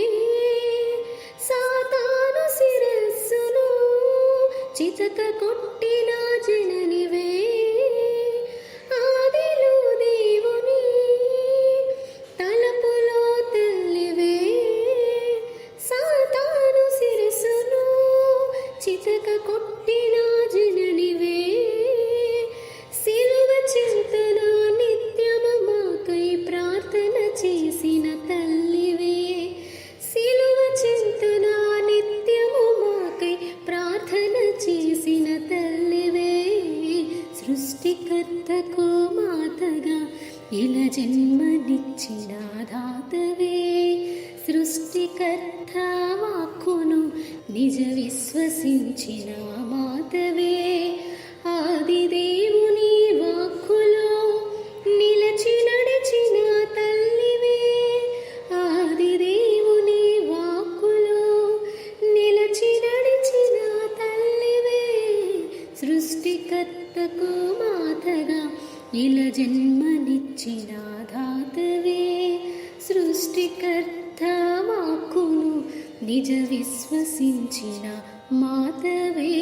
సాతాను శిరస్సును చితక కొట్టిన జననివే, ఆదిలో దేవుని తలపులో తల్లివే, సాతాను శిరస్సును చితక కొట్టిన జననివే, సిలువ చింతన నిత్యము మాకై ప్రార్థన చేసిన తల్లివే, సిలువ చింతన నిత్యము మాకై ప్రార్థన చేసిన తల్లివే, సృష్టికర్తకు మాతగా ఇలా జన్మనిచ్చిన ధాతవే, సృష్టికర్త వాక్కును నిజ విశ్వసించిన మాతవే, ఆది దేవుని వాక్కులో నిలిచి నడిచిన తల్లివే, ఆది దేవుని వాక్కులో నిలిచి నడిచిన తల్లివే, సృష్టికర్తకు మాతగా ఇలా జన్మనిచ్చిన ధాతవే, సృష్టికర్త వాక్కును నిజ విశ్వసించిన మాతవే.